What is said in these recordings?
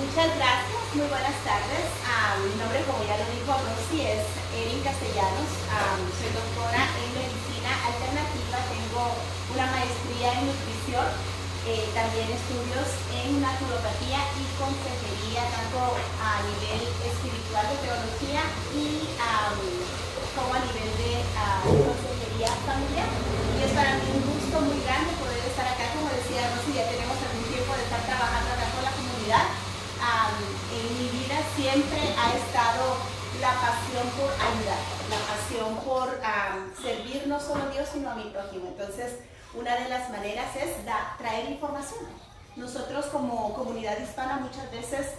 Muchas gracias, muy buenas tardes. Mi nombre, como ya lo dijo Rosy, es Erin Castellanos. Soy doctora en medicina alternativa, tengo una maestría en nutrición, también estudios en naturopatía y consejería, tanto a nivel espiritual de teología y como a nivel de consejería familiar. Y es para mí un gusto muy grande poder estar acá. Como decía Rosy, ya tenemos algún tiempo de estar trabajando acá con la comunidad. En mi vida siempre ha estado la pasión por ayudar, la pasión por servir no solo a Dios sino a mi prójimo. Entonces, una de las maneras es traer información. Nosotros como comunidad hispana muchas veces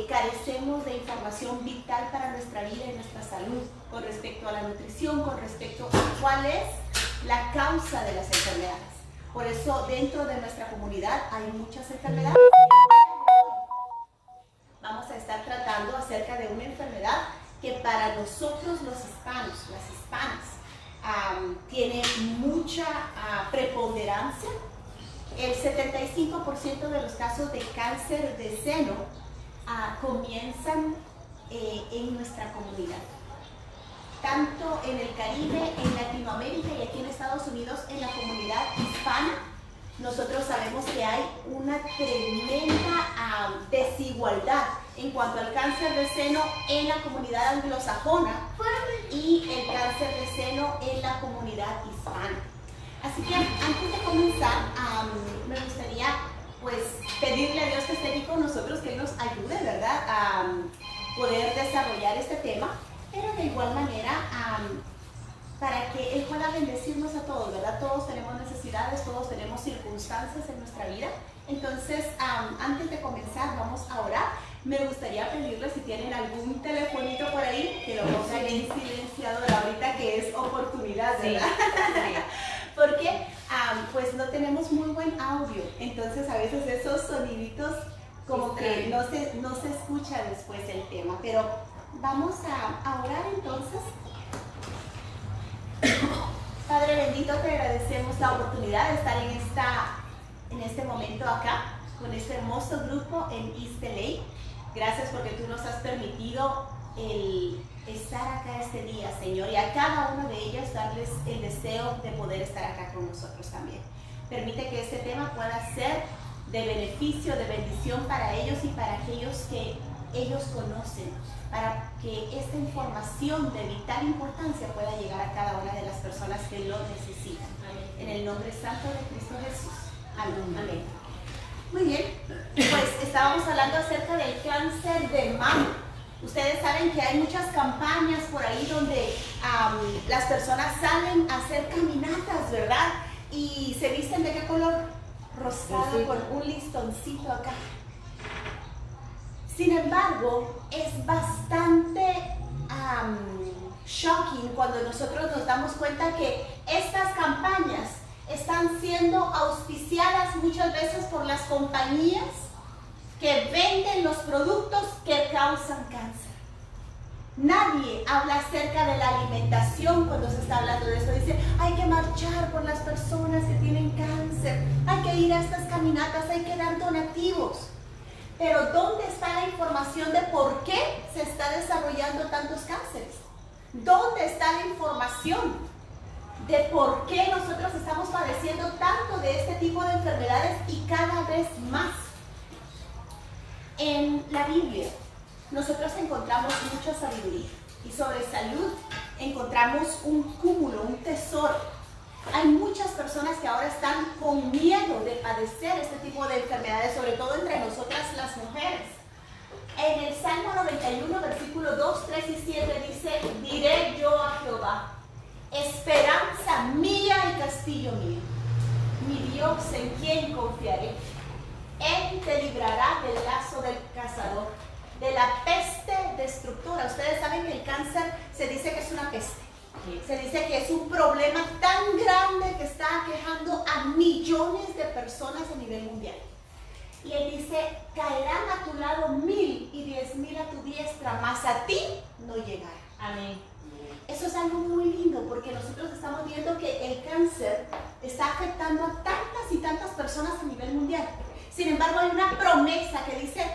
carecemos de información vital para nuestra vida y nuestra salud con respecto a la nutrición, con respecto a cuál es la causa de las enfermedades. Por eso dentro de nuestra comunidad hay muchas enfermedades. Vamos a estar tratando acerca de una enfermedad que para nosotros los hispanos, las hispanas, tiene mucha preponderancia. El 75% de los casos de cáncer de seno comienzan en nuestra comunidad. Tanto en el Caribe, en Latinoamérica y aquí en Estados Unidos, en la comunidad hispana, nosotros sabemos que hay una tremenda desigualdad en cuanto al cáncer de seno en la comunidad anglosajona y el cáncer de seno en la comunidad hispana. Así que antes de comenzar, me gustaría pues pedirle a Dios que esté aquí con nosotros, que Él nos ayude, ¿verdad?, a poder desarrollar este tema, pero de igual manera para que Él pueda bendecirnos a todos, ¿verdad? Todos tenemos necesidades, todos tenemos circunstancias en nuestra vida. Entonces, antes de comenzar, vamos a orar. Me gustaría pedirles si tienen algún telefonito por ahí, que lo pongan en silenciador ahorita, que es oportunidad, ¿verdad? Sí. Porque pues no tenemos muy buen audio, entonces a veces esos soniditos como que no se escucha después el tema, pero vamos a orar entonces. Padre bendito, te agradecemos la oportunidad de estar en este momento acá, con este hermoso grupo en East LA. Gracias porque tú nos has permitido el estar acá este día, Señor, y a cada uno de ellos darles el deseo de poder estar acá con nosotros también. Permite que este tema pueda ser de beneficio, de bendición para ellos y para aquellos que ellos conocen, para que esta información de vital importancia pueda llegar a cada una de las personas que lo necesitan. Amén. En el nombre santo de Cristo Jesús. Amén. Amén. Muy bien, pues estábamos hablando acerca del cáncer de mama. Ustedes saben que hay muchas campañas por ahí donde las personas salen a hacer caminatas, ¿verdad? Y se visten ¿de qué color? Rosado, con un listoncito acá. Sin embargo, es bastante shocking cuando nosotros nos damos cuenta que estas campañas están siendo auspiciadas muchas veces por las compañías que venden los productos que causan cáncer. Nadie habla acerca de la alimentación cuando se está hablando de esto. Dice, hay que marchar por las personas que tienen cáncer, hay que ir a estas caminatas, hay que dar donativos. Pero ¿dónde está la información de por qué se está desarrollando tantos cánceres? ¿Dónde está la información de por qué nosotros estamos padeciendo tanto de este tipo de enfermedades y cada vez más? En la Biblia nosotros encontramos mucha sabiduría y sobre salud encontramos un cúmulo, un tesoro. Hay muchas personas que ahora están con miedo de padecer este tipo de enfermedades, sobre todo entre nosotras las mujeres. En el Salmo 91, versículo 2, 3 y 7 dice, diré yo a Jehová, esperanza mía y castillo mío, mi Dios en quien confiaré. Él te librará del lazo del cazador, de la peste destructora. Ustedes saben que el cáncer se dice que es una peste. Se dice que es un problema tan grande que está aquejando a millones de personas a nivel mundial. Y él dice, caerán a tu lado 1000 y 10,000 a tu diestra, mas a ti no llegará. Amén. Eso es algo muy lindo porque nosotros estamos viendo que el cáncer está afectando a tantas y tantas personas a nivel mundial. Sin embargo, hay una promesa que dice,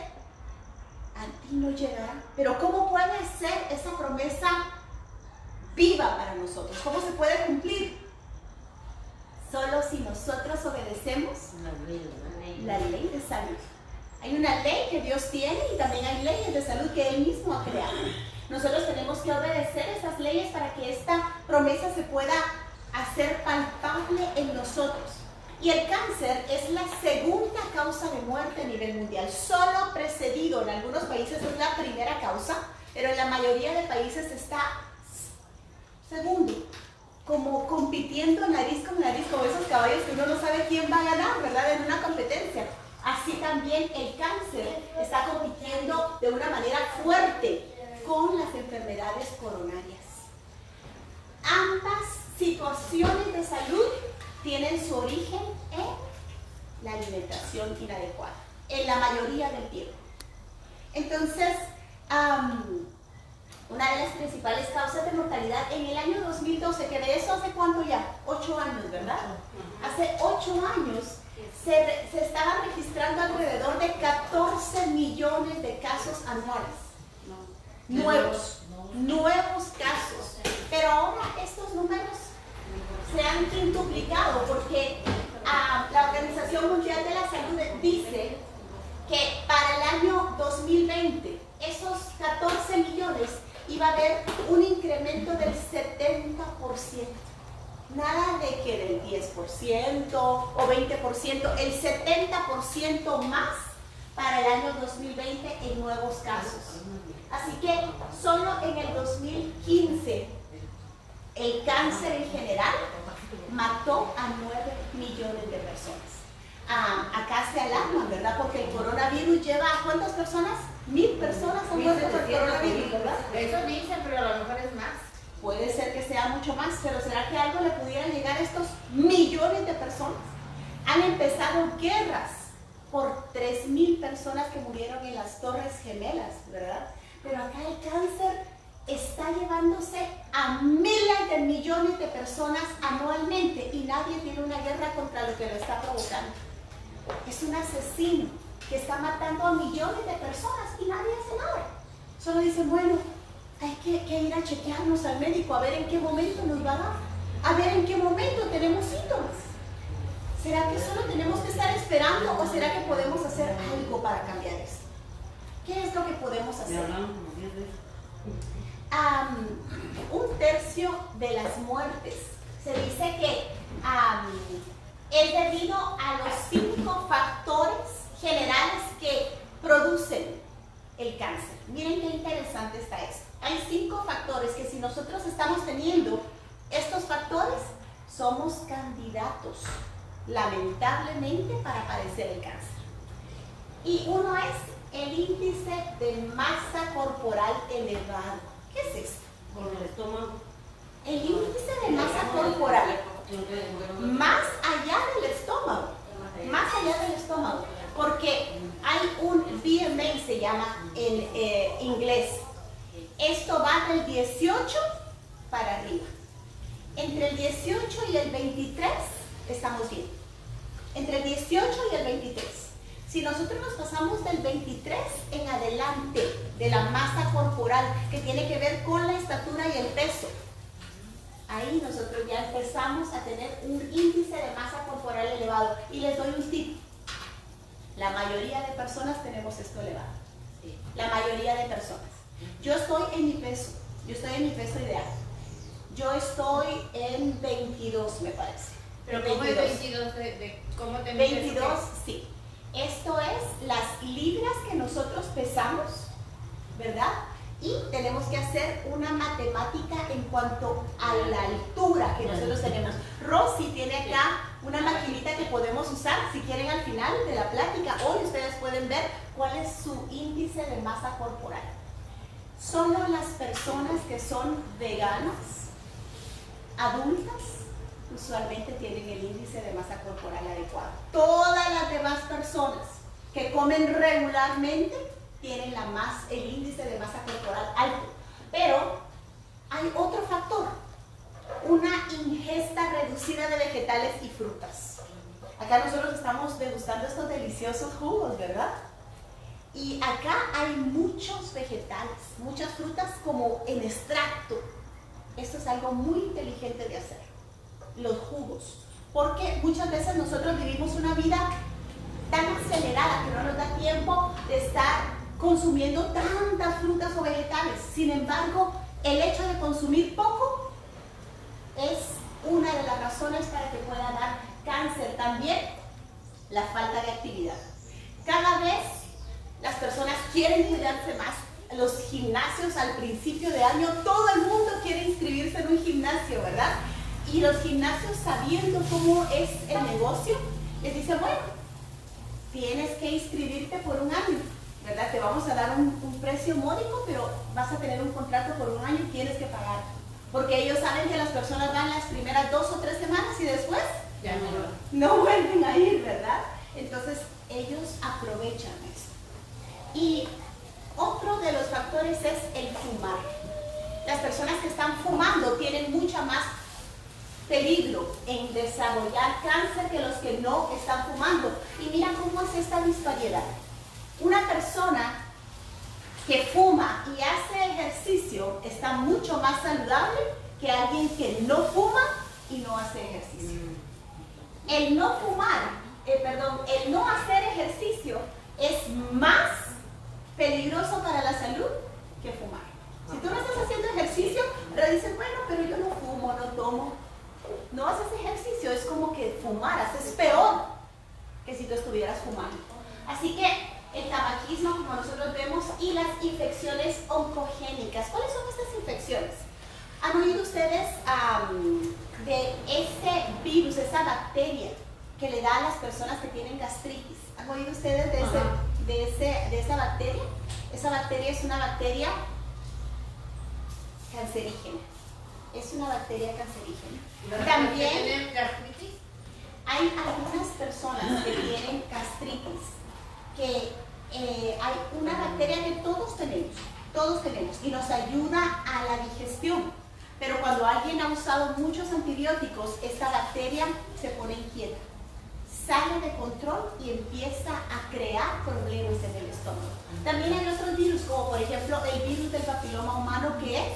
y no llegará. Pero ¿cómo puede ser esa promesa viva para nosotros? ¿Cómo se puede cumplir? Solo si nosotros obedecemos la ley de salud. Hay una ley que Dios tiene y también hay leyes de salud que Él mismo ha creado. Nosotros tenemos que obedecer esas leyes para que esta promesa se pueda hacer palpable en nosotros. Y el cáncer es la segunda causa de muerte a nivel mundial. Solo precedido en algunos países es la primera causa, pero en la mayoría de países está segundo, como compitiendo nariz con nariz, como esos caballos que uno no sabe quién va a ganar, ¿verdad? En una competencia. Así también el cáncer está compitiendo de una manera fuerte con las enfermedades coronarias. Ambas situaciones de salud tienen su origen en la alimentación inadecuada, en la mayoría del tiempo. Entonces, una de las principales causas de mortalidad en el año 2012, que de eso hace cuánto ya, 8 años, ¿verdad? Hace 8 años se estaban registrando alrededor de 14 millones de casos anuales. Nuevos casos. Pero ahora estos números se han quintuplicado porque la Organización Mundial de la Salud dice que para el año 2020 esos 14 millones iba a haber un incremento del 70%. Nada de que del 10% o 20%, el 70% más para el año 2020 en nuevos casos. Así que solo en el 2015 el cáncer en general mató a 9 millones de personas. Acá se alarman, ¿verdad? Porque el coronavirus lleva a ¿cuántas personas? 1000 personas han muerto por el coronavirus, ¿verdad? Eso dicen, pero a lo mejor es más. Puede ser que sea mucho más, pero ¿será que algo le pudiera llegar a estos millones de personas? Han empezado guerras por 3000 personas que murieron en las Torres Gemelas, ¿verdad? Pero acá el cáncer está llevándose a miles de millones de personas anualmente y nadie tiene una guerra contra lo que lo está provocando. Es un asesino que está matando a millones de personas y nadie hace nada. Solo dicen, bueno, hay que ir a chequearnos al médico a ver en qué momento nos va a dar, a ver en qué momento tenemos síntomas. ¿Será que solo tenemos que estar esperando o será que podemos hacer algo para cambiar esto? ¿Qué es lo que podemos hacer? Un tercio de las muertes se dice que es debido a los 5 factores generales que producen el cáncer. Miren qué interesante está esto. Hay 5 factores que si nosotros estamos teniendo estos factores, somos candidatos, lamentablemente, para padecer el cáncer. Y uno es el índice de masa corporal elevado. ¿Qué es esto? Por el estómago. El índice de masa corporal, más allá del estómago, porque hay un BMI, se llama en inglés. Esto va del 18 para arriba. Entre el 18 y el 23 estamos bien. Entre el 18 y el 23. Si nosotros nos pasamos del 23 en adelante de la masa corporal, que tiene que ver con la estatura y el peso, ahí nosotros ya empezamos a tener un índice de masa corporal elevado. Y les doy un tip. La mayoría de personas tenemos esto elevado. La mayoría de personas. Yo estoy en mi peso. Yo estoy en mi peso ideal. Yo estoy en 22, me parece. ¿Pero cómo es 22? ¿Cómo te mides? 22, sí. Esto es las libras que nosotros pesamos, ¿verdad? Y tenemos que hacer una matemática en cuanto a la altura que nosotros tenemos. Rosy tiene acá una maquinita que podemos usar. Si quieren, al final de la plática, hoy ustedes pueden ver cuál es su índice de masa corporal. Solo las personas que son veganas, adultas, usualmente tienen el índice de masa corporal adecuado. Todas las demás personas que comen regularmente tienen el índice de masa corporal alto. Pero hay otro factor, una ingesta reducida de vegetales y frutas. Acá nosotros estamos degustando estos deliciosos jugos, ¿verdad? Y acá hay muchos vegetales, muchas frutas como en extracto. Esto es algo muy inteligente de hacer. Los jugos. Porque muchas veces nosotros vivimos una vida tan acelerada que no nos da tiempo de estar consumiendo tantas frutas o vegetales. Sin embargo, el hecho de consumir poco es una de las razones para que pueda dar cáncer. También la falta de actividad. Cada vez las personas quieren cuidarse más. Los gimnasios al principio de año, todo el mundo quiere inscribirse en un gimnasio, ¿verdad? Y los gimnasios, sabiendo cómo es el negocio, les dicen, bueno, tienes que inscribirte por un año, ¿verdad? Te vamos a dar un precio módico, pero vas a tener un contrato por un año y tienes que pagar. Porque ellos saben que las personas van las primeras 2 o 3 semanas y después ya no vuelven a ir, ¿verdad? Entonces ellos aprovechan eso. Y otro de los factores es el fumar. Las personas que están fumando tienen mucha más peligro en desarrollar cáncer que los que no están fumando. Y mira cómo es esta disparidad. Una persona que fuma y hace ejercicio está mucho más saludable que alguien que no fuma y no hace ejercicio. El no fumar, el no hacer ejercicio es más peligroso para la salud que fumar. Si tú no estás haciendo ejercicio, pero dices, bueno, pero yo no fumo, no tomo. No haces ejercicio, es como que fumaras, es peor que si tú estuvieras fumando. Así que el tabaquismo, como nosotros vemos, y las infecciones oncogénicas. ¿Cuáles son estas infecciones? ¿Han oído ustedes de ese virus, esa bacteria que le da a las personas que tienen gastritis? ¿Han oído ustedes de esa bacteria? Esa bacteria es una bacteria cancerígena. Es una bacteria cancerígena. También hay algunas personas que tienen gastritis, que hay una bacteria que todos tenemos y nos ayuda a la digestión. Pero cuando alguien ha usado muchos antibióticos, esta bacteria se pone inquieta, sale de control y empieza a crear problemas en el estómago. También hay otros virus, como por ejemplo el virus del papiloma humano, que es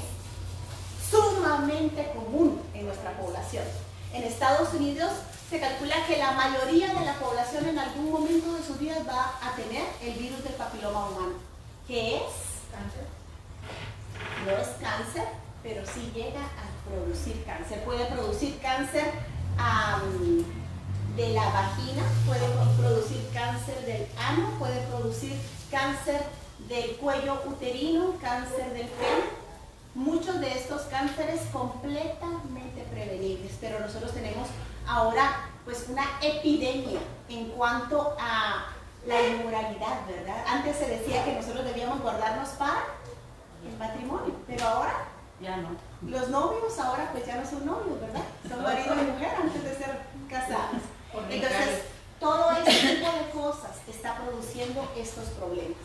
sumamente común en nuestra población. En Estados Unidos se calcula que la mayoría de la población en algún momento de su vida va a tener el virus del papiloma humano, que es cáncer. No es cáncer, pero sí llega a producir cáncer. Puede producir cáncer de la vagina, puede producir cáncer del ano, puede producir cáncer del cuello uterino, cáncer del pene. Muchos de estos cánceres completamente prevenibles, pero nosotros tenemos ahora pues una epidemia en cuanto a la inmoralidad, ¿verdad? Antes se decía que nosotros debíamos guardarnos para el matrimonio, pero ahora ya no. Los novios ahora pues ya no son novios, ¿verdad? Son marido y mujer antes de ser casados. Entonces, todo este tipo de cosas está produciendo estos problemas.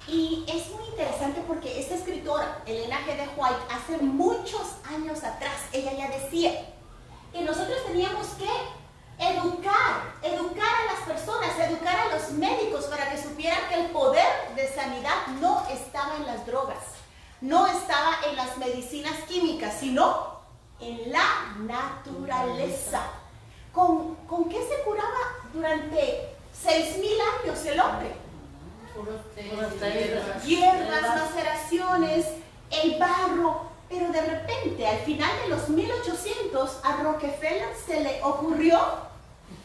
Y es muy interesante porque esta escritora, Elena G. de White, hace muchos años atrás, ella ya decía que nosotros teníamos que educar a las personas, educar a los médicos para que supieran que el poder de sanidad no estaba en las drogas, no estaba en las medicinas químicas, sino en la naturaleza. ¿Con qué se curaba durante 6.000 años el hombre? Hierbas, maceraciones, el barro. Pero de repente, al final de los 1800, a Rockefeller se le ocurrió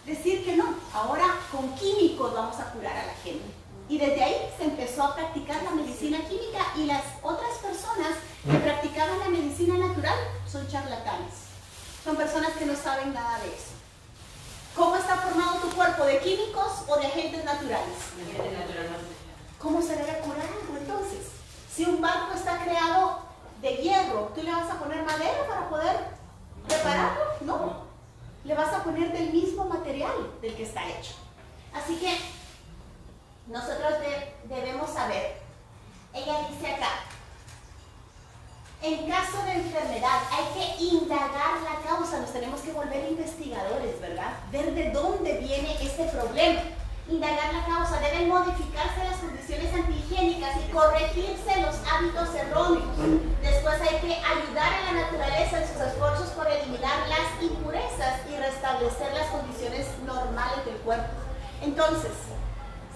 decir que no, ahora con químicos vamos a curar a la gente. Y desde ahí se empezó a practicar la medicina química, y las otras personas que practicaban la medicina natural son charlatanes. Son personas que no saben nada de eso. ¿Cómo está formado tu cuerpo? ¿De químicos o de agentes naturales? ¿Cómo se debe curar algo entonces? Si un barco está creado de hierro, ¿tú le vas a poner madera para poder prepararlo? No. Le vas a poner del mismo material del que está hecho. Así que nosotros debemos saber. Ella dice acá, en caso de enfermedad hay que indagar la causa, nos tenemos que volver investigadores, ¿verdad? Ver de dónde viene este problema. indagar la causa, deben modificarse las condiciones antihigiénicas y corregirse los hábitos erróneos. Después hay que ayudar a la naturaleza en sus esfuerzos por eliminar las impurezas y restablecer las condiciones normales del cuerpo. Entonces,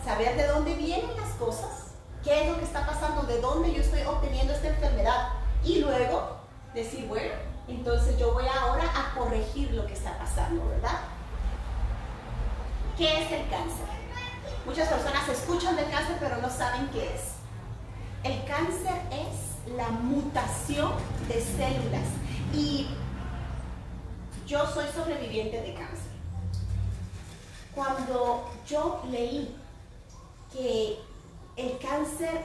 saber de dónde vienen las cosas, qué es lo que está pasando, de dónde yo estoy obteniendo esta enfermedad, y luego decir, bueno, entonces yo voy ahora a corregir lo que está pasando, ¿verdad? ¿Qué es el cáncer? Muchas personas escuchan del cáncer pero no saben qué es. El cáncer es la mutación de células y yo soy sobreviviente de cáncer. Cuando yo leí que el cáncer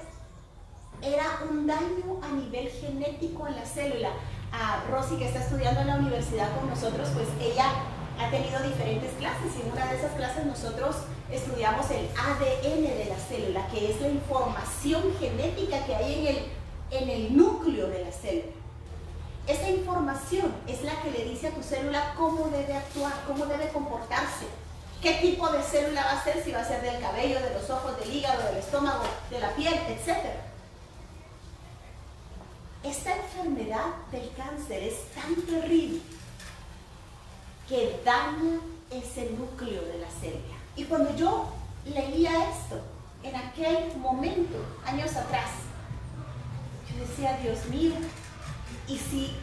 era un daño a nivel genético en la célula, a Rosy, que está estudiando en la universidad con nosotros, pues ella ha tenido diferentes clases y en una de esas clases nosotros estudiamos el ADN de la célula, que es la información genética que hay en el núcleo de la célula. Esa información es la que le dice a tu célula cómo debe actuar, cómo debe comportarse, qué tipo de célula va a ser, si va a ser del cabello, de los ojos, del hígado, del estómago, de la piel, etc. Esta enfermedad del cáncer es tan terrible que daña ese núcleo de la célula. Y cuando yo leía esto, en aquel momento, años atrás, yo decía, Dios mío, ¿y si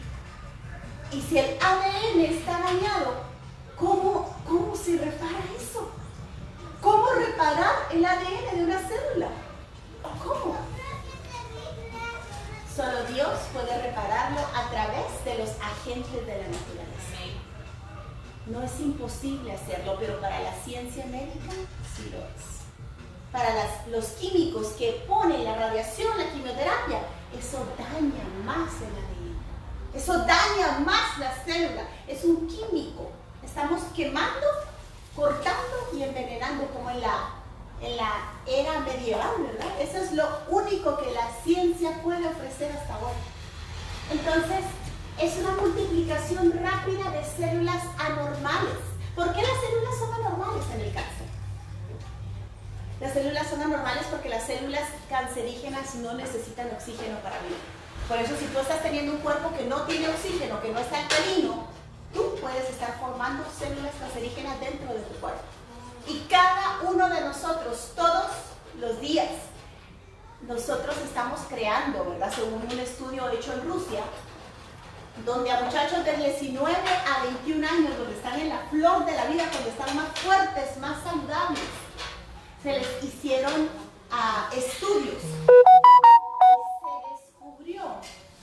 el ADN está dañado, ¿cómo se repara eso? ¿Cómo reparar el ADN de una célula? ¿Cómo? Solo Dios puede repararlo a través de los agentes de la naturaleza. No es imposible hacerlo, pero para la ciencia médica sí lo es. Para los químicos que ponen la radiación, la quimioterapia, eso daña más el ADN. Eso daña más la célula. Es un químico. Estamos quemando, cortando y envenenando como en la era medieval, ¿verdad? Eso es lo único que la ciencia puede ofrecer hasta ahora. Entonces, es una multiplicación rápida de células anormales. ¿Por qué las células son anormales en el cáncer? Las células son anormales porque las células cancerígenas no necesitan oxígeno para vivir. Por eso, si tú estás teniendo un cuerpo que no tiene oxígeno, que no está alcalino, tú puedes estar formando células cancerígenas dentro de tu cuerpo. Y cada uno de nosotros, todos los días, nosotros estamos creando, ¿verdad? Según un estudio hecho en Rusia, donde a muchachos de 19 a 21 años, donde están en la flor de la vida, cuando están más fuertes, más saludables, se les hicieron estudios. Y se descubrió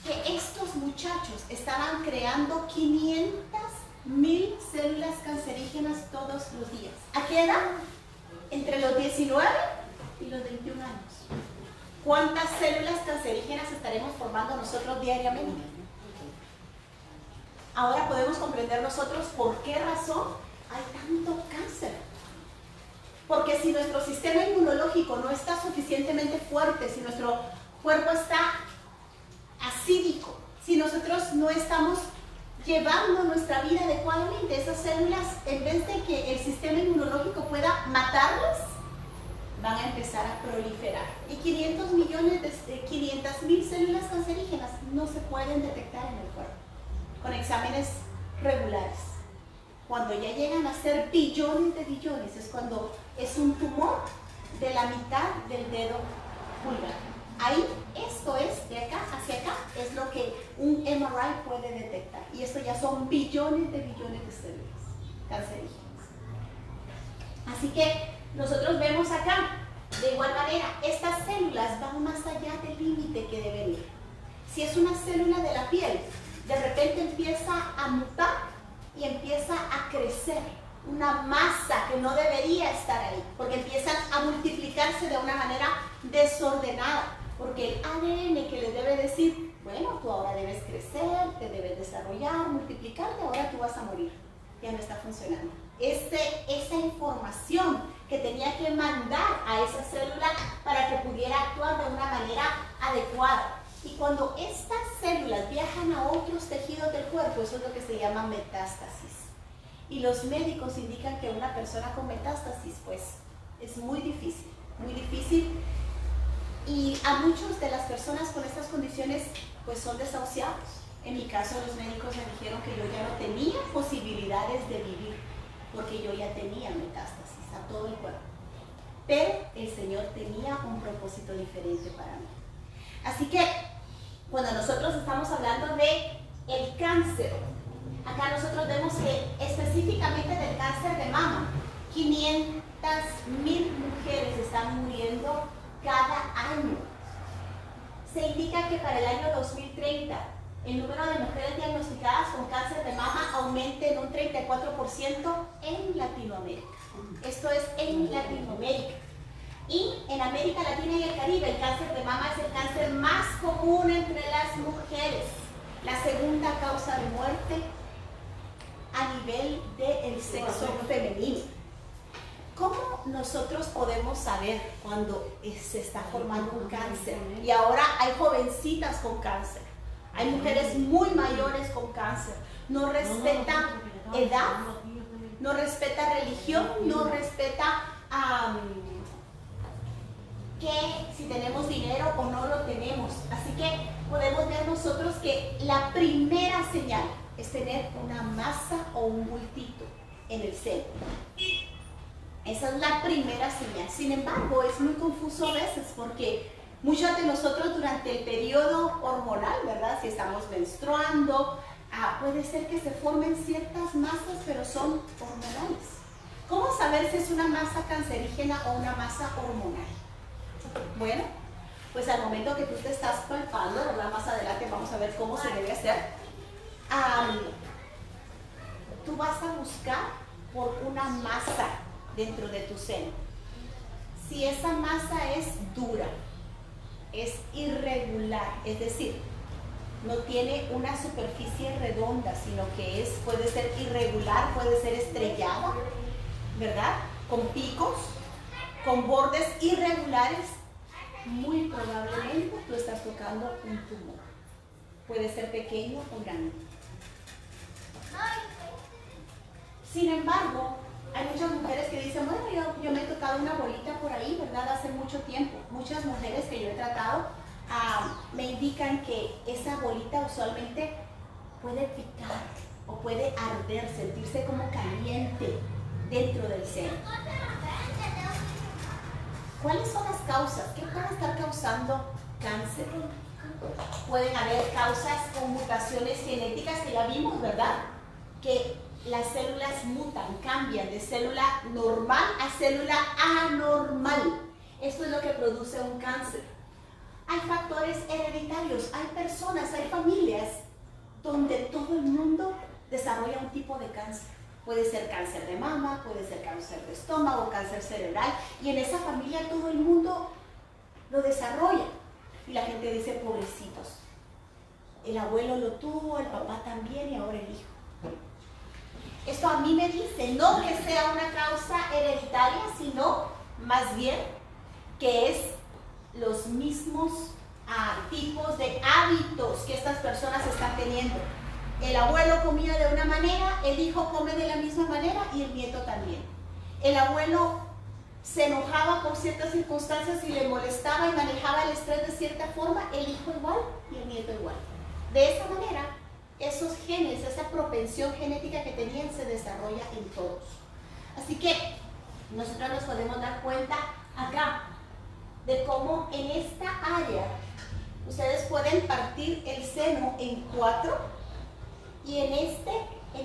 que estos muchachos estaban creando 500,000 células cancerígenas todos los días. ¿A qué edad? Entre los 19 y los 21 años. ¿Cuántas células cancerígenas estaremos formando nosotros diariamente? Ahora podemos comprender nosotros por qué razón hay tanto cáncer. Porque si nuestro sistema inmunológico no está suficientemente fuerte, si nuestro cuerpo está acídico, si nosotros no estamos llevando nuestra vida adecuadamente, esas células, en vez de que el sistema inmunológico pueda matarlas, van a empezar a proliferar. Y 500,000 células cancerígenas no se pueden detectar en el cuerpo con exámenes regulares. Cuando ya llegan a ser billones de billones, es cuando es un tumor de la mitad del dedo pulgar. Ahí, esto es, de acá hacia acá, es lo que un MRI puede detectar. Y esto ya son billones de células cancerígenas. Así que nosotros vemos acá, de igual manera, estas células van más allá del límite que deben ir. Si es una célula de la piel, de repente empieza a mutar y empieza a crecer una masa que no debería estar ahí, porque empiezan a multiplicarse de una manera desordenada, porque el ADN que les debe decir, bueno, tú ahora debes crecer, te debes desarrollar, multiplicarte, ahora tú vas a morir, ya no está funcionando. Esa información que tenía que mandar a esa célula para que pudiera actuar de una manera adecuada. Y cuando estas células viajan a otros tejidos del cuerpo, eso es lo que se llama metástasis. Y los médicos indican que una persona con metástasis, pues, Es muy difícil, muy difícil. Y a muchas de las personas con estas condiciones pues son desahuciados. En mi caso los médicos me dijeron que yo ya no tenía posibilidades de vivir porque yo ya tenía metástasis a todo el cuerpo. Pero el Señor tenía un propósito diferente para mí. Así que cuando nosotros estamos hablando de el cáncer, acá nosotros vemos que específicamente del cáncer de mama, 500,000 mujeres están muriendo cada año. Se indica que para el año 2030 el número de mujeres diagnosticadas con cáncer de mama aumente en un 34% en Latinoamérica. Esto es en Latinoamérica. Y en América Latina y el Caribe, el cáncer de mama es el cáncer más común entre las mujeres. La segunda causa de muerte a nivel del sexo femenino. ¿Cómo nosotros podemos saber cuando se está formando un cáncer? Y ahora hay jovencitas con cáncer, hay mujeres muy mayores con cáncer. No respeta edad, no respeta religión, no respeta que si tenemos dinero o no lo tenemos. Así que podemos ver nosotros que la primera señal es tener una masa o un bultito en el seno. Esa es la primera señal. Sin embargo, es muy confuso a veces porque muchos de nosotros durante el periodo hormonal, ¿verdad? Si estamos menstruando, puede ser que se formen ciertas masas, pero son hormonales. ¿Cómo saber si es una masa cancerígena o una masa hormonal? Bueno, pues al momento que tú te estás palpando, ¿verdad? Más adelante vamos a ver cómo se debe hacer. Tú vas a buscar por una masa dentro de tu seno. Si esa masa es dura, es irregular, es decir, no tiene una superficie redonda, sino que puede ser irregular, puede ser estrellada, ¿verdad? Con picos, con bordes irregulares, muy probablemente tú estás tocando un tumor. Puede ser pequeño o grande. Sin embargo, hay muchas mujeres que dicen, bueno, yo me he tocado una bolita por ahí, ¿verdad? Hace mucho tiempo. Muchas mujeres que yo he tratado me indican que esa bolita usualmente puede picar o puede arder, sentirse como caliente dentro del seno. ¿Cuáles son las causas? ¿Qué puede estar causando cáncer? Pueden haber causas con mutaciones genéticas que ya vimos, ¿verdad? Que las células mutan, cambian de célula normal a célula anormal. Esto es lo que produce un cáncer. Hay factores hereditarios, hay personas, hay familias donde todo el mundo desarrolla un tipo de cáncer. Puede ser cáncer de mama, puede ser cáncer de estómago, cáncer cerebral, y en esa familia todo el mundo lo desarrolla. Y la gente dice, pobrecitos, el abuelo lo tuvo, el papá también y ahora el hijo. Esto a mí me dice, no que sea una causa hereditaria, sino más bien que es los mismos tipos de hábitos que estas personas están teniendo. El abuelo comía de una manera, el hijo come de la misma manera y el nieto también. El abuelo se enojaba por ciertas circunstancias y le molestaba y manejaba el estrés de cierta forma, el hijo igual y el nieto igual. De esa manera, esos genes, esa propensión genética que tenían se desarrolla en todos. Así que nosotros nos podemos dar cuenta acá de cómo en esta área ustedes pueden partir el seno en 4 y en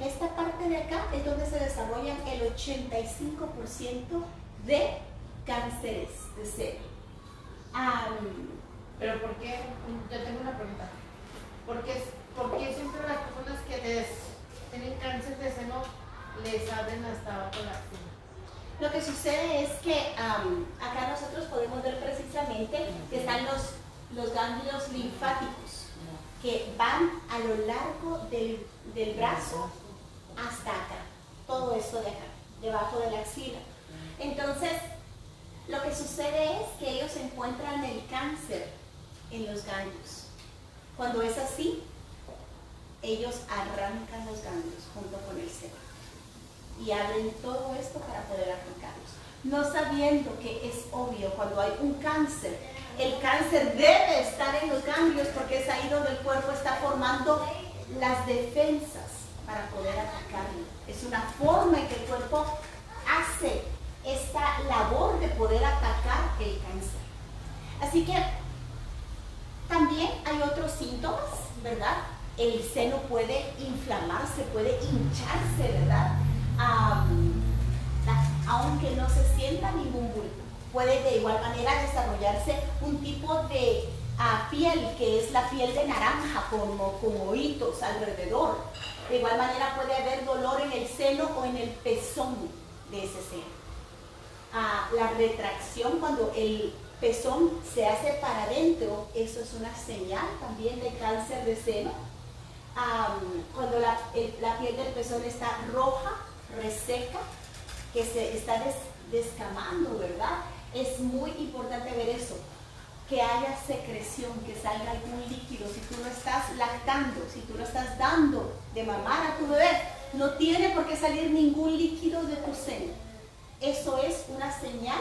esta parte de acá es donde se desarrollan el 85% de cánceres de seno. Pero ¿por qué? Yo tengo una pregunta. ¿Por qué siempre las personas que tienen cáncer de seno les abren hasta abajo la axila? Lo que sucede es que acá nosotros podemos ver precisamente que están los ganglios linfáticos que van a lo largo del brazo hasta acá, todo esto de acá, debajo de la axila. Entonces, lo que sucede es que ellos encuentran el cáncer en los ganglios. Cuando es así, ellos arrancan los ganglios junto con el seno y abren todo esto para poder arrancarlos. no sabiendo que es obvio cuando hay un cáncer. El cáncer debe estar en los ganglios porque es ahí donde el cuerpo está formando las defensas para poder atacarlo. Es una forma en que el cuerpo hace esta labor de poder atacar el cáncer. Así que también hay otros síntomas, ¿verdad? El seno puede inflamarse, puede hincharse, ¿verdad? Aunque no se sienta ningún bulto. Puede de igual manera desarrollarse un tipo de piel que es la piel de naranja con hoyitos alrededor. De igual manera puede haber dolor en el seno o en el pezón de ese seno. La retracción, cuando el pezón se hace para adentro, eso es una señal también de cáncer de seno. Cuando la piel del pezón está roja, reseca, que se está descamando, ¿verdad? Es muy importante ver eso, que haya secreción, que salga algún líquido. Si tú no estás lactando, si tú no estás dando de mamar a tu bebé, no tiene por qué salir ningún líquido de tu seno. Eso es una señal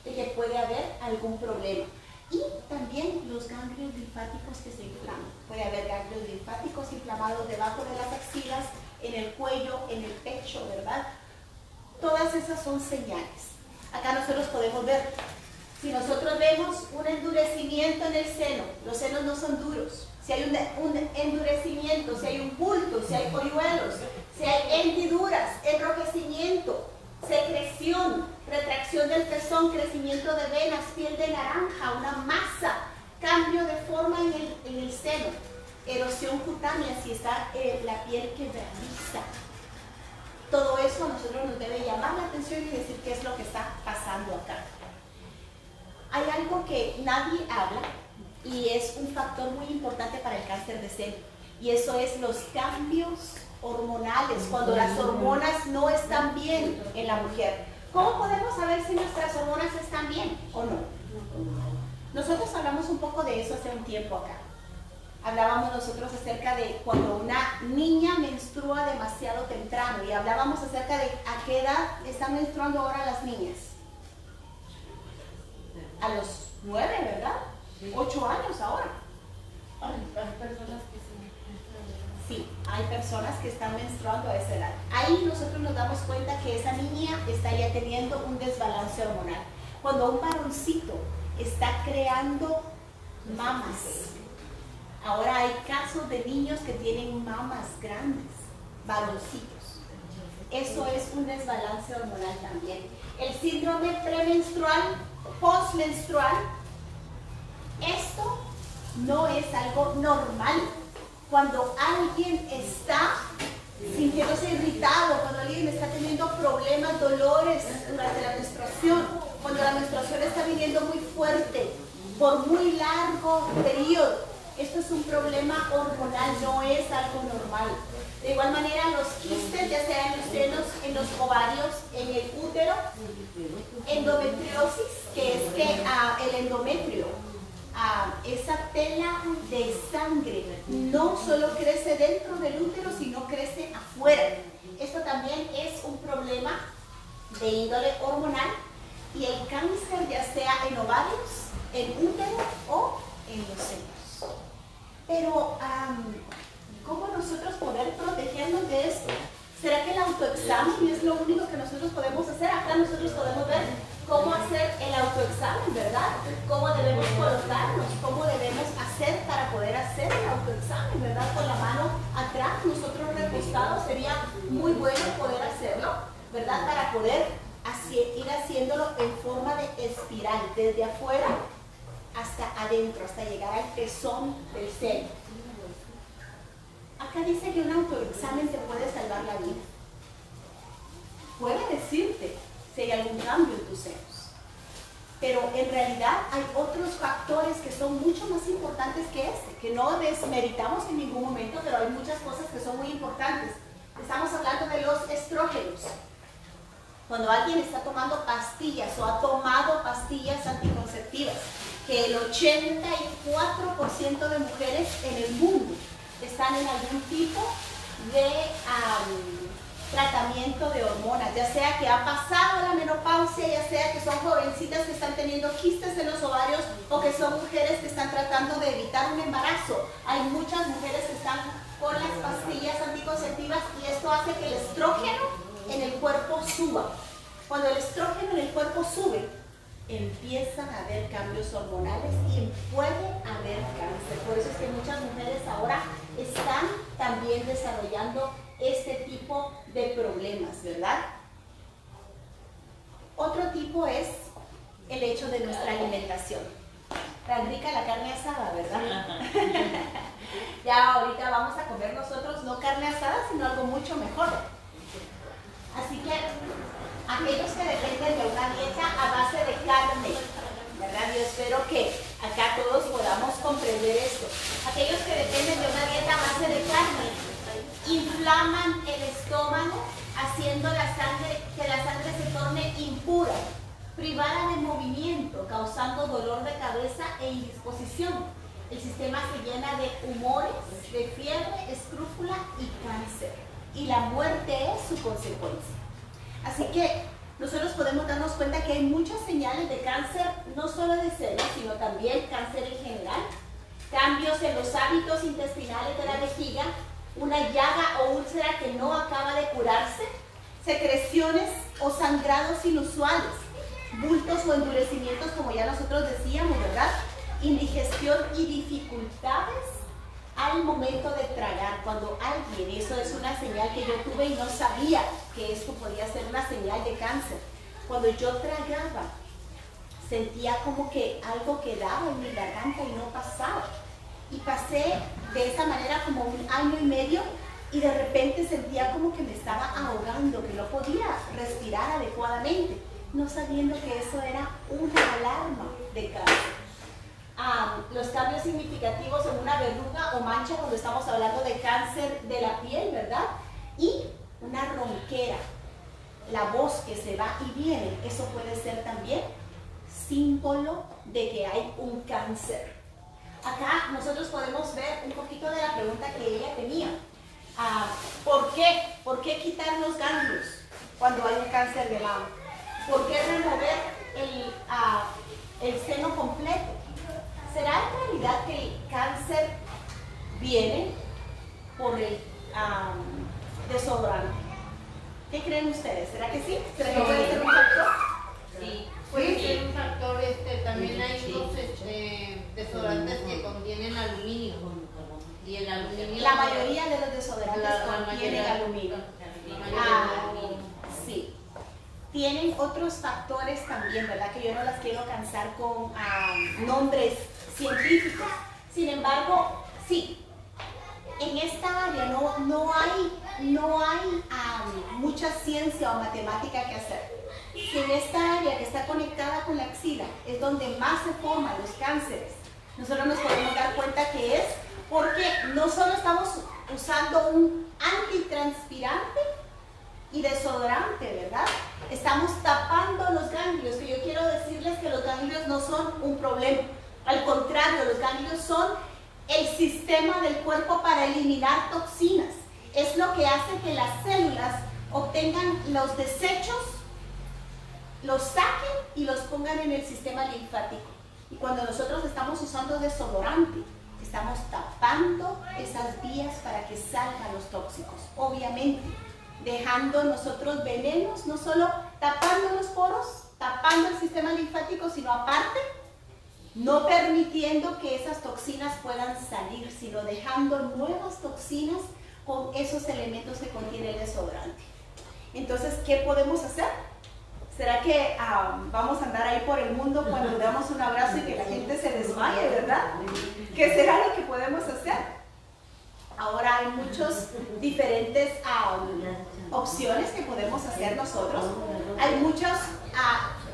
de que puede haber algún problema. Y también los ganglios linfáticos que se inflaman. Puede haber ganglios linfáticos inflamados debajo de las axilas, en el cuello, en el pecho, ¿verdad? Todas esas son señales. Acá nosotros podemos ver, si nosotros vemos un endurecimiento en el seno, los senos no son duros. Si hay un endurecimiento, si hay un bulto, si hay hoyuelos, si hay hendiduras, enrojecimiento, secreción, retracción del pezón, crecimiento de venas, piel de naranja, una masa, cambio de forma en el seno, erosión cutánea, si está la piel quebradiza. Todo eso a nosotros nos debe llamar la atención y decir qué es lo que está pasando acá. Hay algo que nadie habla y es un factor muy importante para el cáncer de seno, y eso es los cambios hormonales, cuando las hormonas no están bien en la mujer. ¿Cómo podemos saber si nuestras hormonas están bien o no? Nosotros hablamos un poco de eso hace un tiempo acá. Hablábamos nosotros acerca de cuando una niña menstrua demasiado temprano, y hablábamos acerca de a qué edad están menstruando ahora las niñas. A los 9, ¿verdad? 8 años ahora. Hay personas que Sí, hay personas que están menstruando a esa edad. Ahí nosotros nos damos cuenta que esa niña está ya teniendo un desbalance hormonal. Cuando un varoncito está creando mamas, ahora hay casos de niños que tienen mamas grandes, varoncitos. Eso es un desbalance hormonal también. El síndrome premenstrual, postmenstrual, esto no es algo normal. Cuando alguien está sintiéndose irritado, cuando alguien está teniendo problemas, dolores durante la menstruación, cuando la menstruación está viniendo muy fuerte, por muy largo periodo, esto es un problema hormonal, no es algo normal. De igual manera, los quistes, ya sea en los senos, en los ovarios, en el útero, endometriosis, que es que el endometrio, esa tela de sangre no solo crece dentro del útero, sino crece afuera. Esto también es un problema de índole hormonal, y el cáncer ya sea en ovarios, en útero o en los senos. Pero, ¿cómo nosotros poder protegernos de esto? ¿Será que el autoexamen es lo único que nosotros podemos hacer? Acá nosotros podemos ver cómo hacer el autoexamen, ¿verdad? Cómo debemos colocarnos, cómo debemos hacer para poder hacer el autoexamen, ¿verdad? Con la mano atrás, nosotros recostados, sería muy bueno poder hacerlo, ¿verdad? Para poder ir haciéndolo en forma de espiral, desde afuera hasta adentro, hasta llegar al pezón del seno. Acá dice que un autoexamen te puede salvar la vida. Puede decirte si hay algún cambio en tus senos, pero en realidad hay otros factores que son mucho más importantes que este, que no desmeritamos en ningún momento, pero hay muchas cosas que son muy importantes. Estamos hablando de los estrógenos. Cuando alguien está tomando pastillas o ha tomado pastillas anticonceptivas, que el 84% de mujeres en el mundo están en algún tipo de tratamiento de hormonas, ya sea que ha pasado la menopausia, ya sea que son jovencitas que están teniendo quistes en los ovarios o que son mujeres que están tratando de evitar un embarazo. Hay muchas mujeres que están con las pastillas anticonceptivas y esto hace que el estrógeno en el cuerpo suba. Cuando el estrógeno en el cuerpo sube, empiezan a haber cambios hormonales y puede haber cáncer. Por eso es que muchas mujeres ahora están también desarrollando este tipo de problemas, ¿verdad? Otro tipo es el hecho de nuestra alimentación. Tan rica la carne asada, ¿verdad? Ya ahorita vamos a comer nosotros no carne asada, sino algo mucho mejor. Así que aquellos que dependen de una dieta a base de carne, ¿verdad? Yo espero que acá todos podamos comprender esto. Aquellos que dependen de una dieta a base de carne inflaman el estómago, haciendo que la sangre se torne impura, privada de movimiento, causando dolor de cabeza e indisposición. El sistema se llena de humores, de fiebre, escrúpula y cáncer. Y la muerte es su consecuencia. Así que nosotros podemos darnos cuenta que hay muchas señales de cáncer, no solo de células, sino también cáncer en general. Cambios en los hábitos intestinales de la vejiga, una llaga o úlcera que no acaba de curarse, secreciones o sangrados inusuales, bultos o endurecimientos, como ya nosotros decíamos, ¿verdad? Indigestión y dificultades al momento de tragar. Cuando alguien, eso es una señal que yo tuve y no sabía que esto podía ser una señal de cáncer. Cuando yo tragaba, sentía como que algo quedaba en mi garganta y no pasaba. Y pasé de esa manera como 1 año y medio y de repente sentía como que me estaba ahogando, que no podía respirar adecuadamente, no sabiendo que eso era una alarma de cáncer. Los cambios significativos en una verruga o mancha cuando estamos hablando de cáncer de la piel, ¿verdad? Y una ronquera, la voz que se va y viene, eso puede ser también símbolo de que hay un cáncer. Acá nosotros podemos ver un poquito de la pregunta que ella tenía. ¿Por qué? ¿Por qué quitar los ganglios cuando hay un cáncer de mama? ¿Por qué remover el seno completo? ¿Será en realidad que el cáncer viene por el desodorante? ¿Qué creen ustedes? ¿Será que sí? ¿Será que puede ser un factor? Sí, puede ser un factor. También hay unos desodorantes que contienen aluminio. Y el aluminio. La mayoría de los desodorantes contienen aluminio. Sí. Tienen otros factores también, ¿verdad? Que yo no las quiero cansar con nombres científicos. Sin embargo, sí, en esta área no hay mucha ciencia o matemática que hacer. Si en esta área que está conectada con la axila es donde más se forman los cánceres, nosotros nos podemos dar cuenta que es porque no solo estamos usando un antitranspirante y desodorante, ¿verdad? Estamos tapando los ganglios, que yo quiero decirles que los ganglios no son un problema. Al contrario, los ganglios son el sistema del cuerpo para eliminar toxinas. Es lo que hace que las células obtengan los desechos, los saquen y los pongan en el sistema linfático. Y cuando nosotros estamos usando desodorante, estamos tapando esas vías para que salgan los tóxicos. Obviamente, dejando nosotros venenos, no solo tapando los poros, tapando el sistema linfático, sino aparte, no permitiendo que esas toxinas puedan salir, sino dejando nuevas toxinas con esos elementos que contiene el desodorante. Entonces, ¿qué podemos hacer? ¿Será que vamos a andar ahí por el mundo cuando le damos un abrazo y que la gente se desmaye, verdad? ¿Qué será lo que podemos hacer? Ahora hay muchos diferentes opciones que podemos hacer nosotros. Hay muchos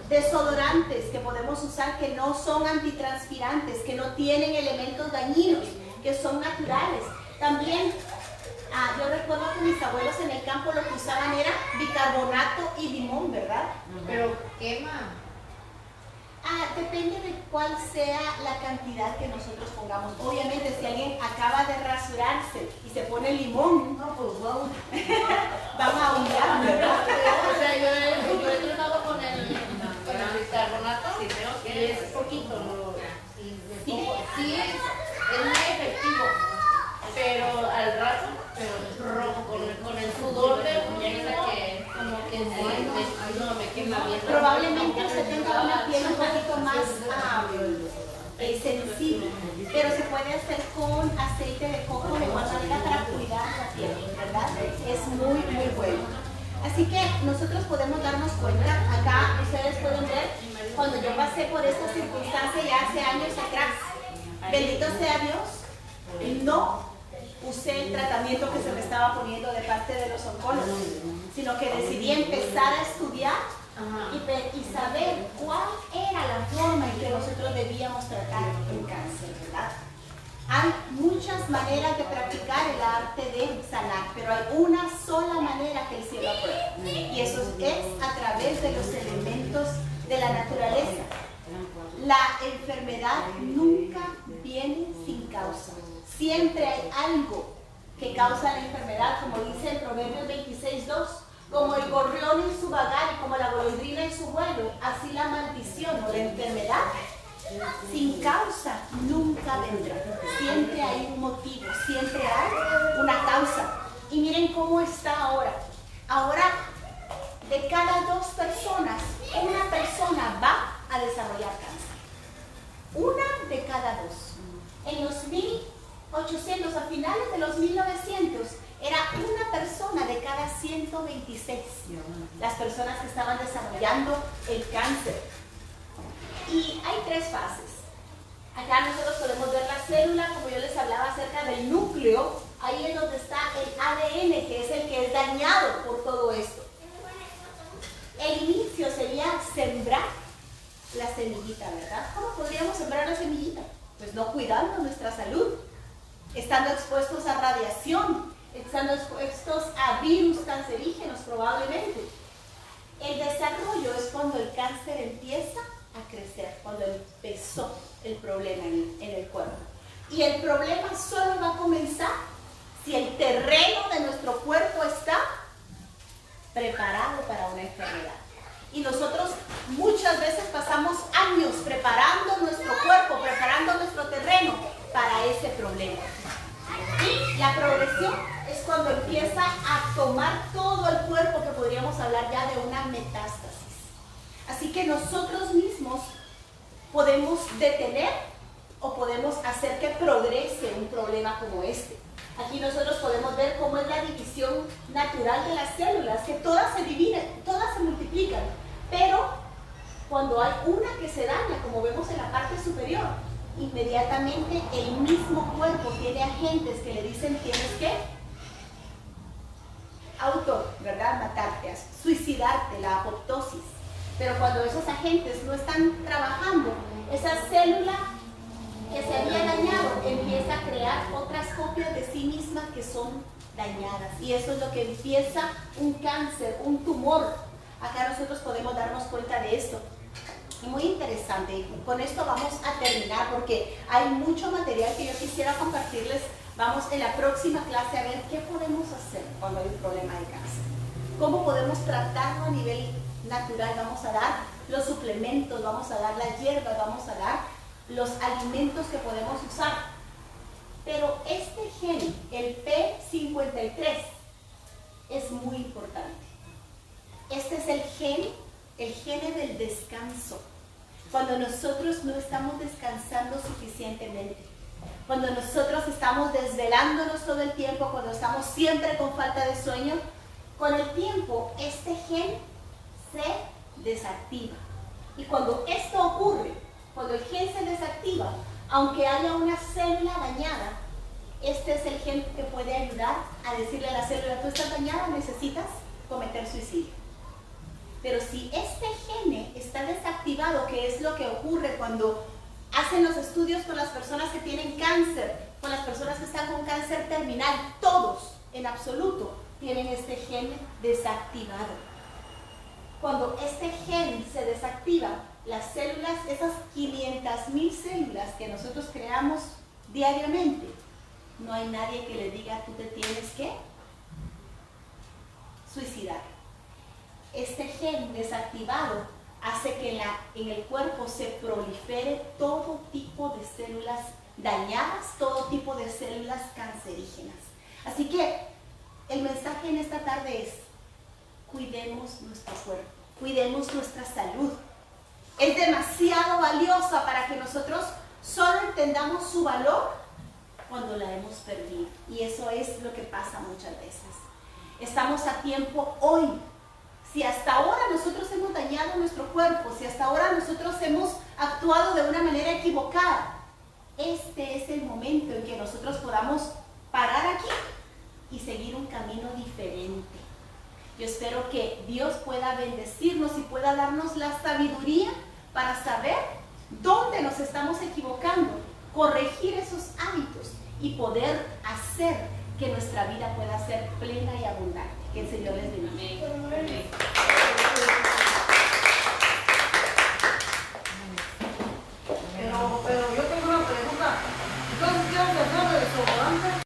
desodorantes que podemos usar que no son antitranspirantes, que no tienen elementos dañinos, que son naturales. También yo recuerdo que mis abuelos en el campo lo que usaban era bicarbonato y limón, ¿verdad? Pero quema. Depende de cuál sea la cantidad que nosotros pongamos. Obviamente, si alguien acaba de rasurarse y se pone limón, no, pues vamos, van a ahondar, ¿verdad? O sea, yo he tratado con el bicarbonato y es poquito, ¿no? Sí, es muy efectivo, pero al rato, rojo, con el sudor de muñeca que como que me quema bien. Probablemente usted tenga una piel un poquito más sensible, pero se puede hacer con aceite de coco de igual manera para cuidar la piel, ¿verdad? Es muy, muy bueno. Así que nosotros podemos darnos cuenta, acá ustedes pueden ver, cuando yo pasé por esta circunstancia ya hace años atrás, bendito sea Dios, no usé el tratamiento que se me estaba poniendo de parte de los oncólogos, sino que decidí empezar a estudiar y saber cuál era la forma en que nosotros debíamos tratar el cáncer, ¿verdad? Hay muchas maneras de practicar el arte de sanar, pero hay una sola manera que el cielo aprueba, y eso es a través de los elementos de la naturaleza. La enfermedad nunca viene sin causa. Siempre hay algo que causa la enfermedad, como dice en Proverbios 26:2. Como el gorrión en su vagar y como la golondrina en su vuelo, así la maldición o la enfermedad sin causa nunca vendrá. Siempre hay un motivo, siempre hay una causa. Y miren cómo está ahora. Ahora, de cada 2 personas, una persona va a desarrollar cáncer. Una de cada 2. En los 1800, a finales de los 1900, era una persona de cada 126 las personas que estaban desarrollando el cáncer. Y hay 3 fases. Acá nosotros podemos ver la célula, como yo les hablaba acerca del núcleo. Ahí es donde está el ADN, que es el que es dañado por todo esto. El inicio sería sembrar la semillita, ¿verdad? ¿Cómo podríamos sembrar la semillita? Pues no cuidando nuestra salud, estando expuestos a radiación, estando expuestos a virus cancerígenos probablemente. El desarrollo es cuando el cáncer empieza a crecer, cuando empezó el problema en el cuerpo. Y el problema solo va a comenzar si el terreno de nuestro cuerpo está preparado para una enfermedad. Y nosotros muchas veces pasamos años preparando nuestro cuerpo, preparando nuestro terreno para ese problema. Y la progresión es cuando empieza a tomar todo el cuerpo, que podríamos hablar ya de una metástasis. Así que nosotros mismos podemos detener o podemos hacer que progrese un problema como este. Aquí nosotros podemos ver cómo es la división natural de las células, que todas se dividen, todas se multiplican, pero cuando hay una que se daña, como vemos en la parte superior, inmediatamente el mismo cuerpo tiene agentes que le dicen tienes que matarte, suicidarte, la apoptosis. Pero cuando esos agentes no están trabajando, esa célula que se había dañado empieza a crear otras copias de sí misma que son dañadas. Y eso es lo que empieza un cáncer, un tumor. Acá nosotros podemos darnos cuenta de esto. Y muy interesante. Y con esto vamos a terminar porque hay mucho material que yo quisiera compartirles. Vamos en la próxima clase a ver qué podemos hacer cuando hay un problema de cáncer. Cómo podemos tratarlo a nivel natural. Vamos a dar los suplementos, vamos a dar las hierbas, vamos a dar los alimentos que podemos usar. Pero este gen, el P53, es muy importante. Este es el gen del descanso. Cuando nosotros no estamos descansando suficientemente, cuando nosotros estamos desvelándonos todo el tiempo, cuando estamos siempre con falta de sueño, con el tiempo este gen se desactiva. Y cuando esto ocurre, cuando el gen se desactiva, aunque haya una célula dañada, este es el gen que puede ayudar a decirle a la célula, tú estás dañada, necesitas cometer suicidio. Pero si este gen está desactivado, que es lo que ocurre cuando hacen los estudios con las personas que tienen cáncer, con las personas que están con cáncer terminal, todos en absoluto tienen este gen desactivado. Cuando este gen se desactiva, las células, esas 500,000 células que nosotros creamos diariamente, no hay nadie que le diga tú te tienes que suicidar. Este gen desactivado hace que en el cuerpo se prolifere todo tipo de células dañadas, todo tipo de células cancerígenas. Así que el mensaje en esta tarde es: cuidemos nuestro cuerpo, cuidemos nuestra salud. Es demasiado valiosa para que nosotros solo entendamos su valor cuando la hemos perdido. Y eso es lo que pasa muchas veces. Estamos a tiempo hoy. Si hasta ahora nosotros hemos dañado nuestro cuerpo, si hasta ahora nosotros hemos actuado de una manera equivocada, este es el momento en que nosotros podamos parar aquí y seguir un camino diferente. Yo espero que Dios pueda bendecirnos y pueda darnos la sabiduría para saber dónde nos estamos equivocando, corregir esos hábitos y poder hacer que nuestra vida pueda ser plena y abundante. Que el Señor les bendiga. Amén.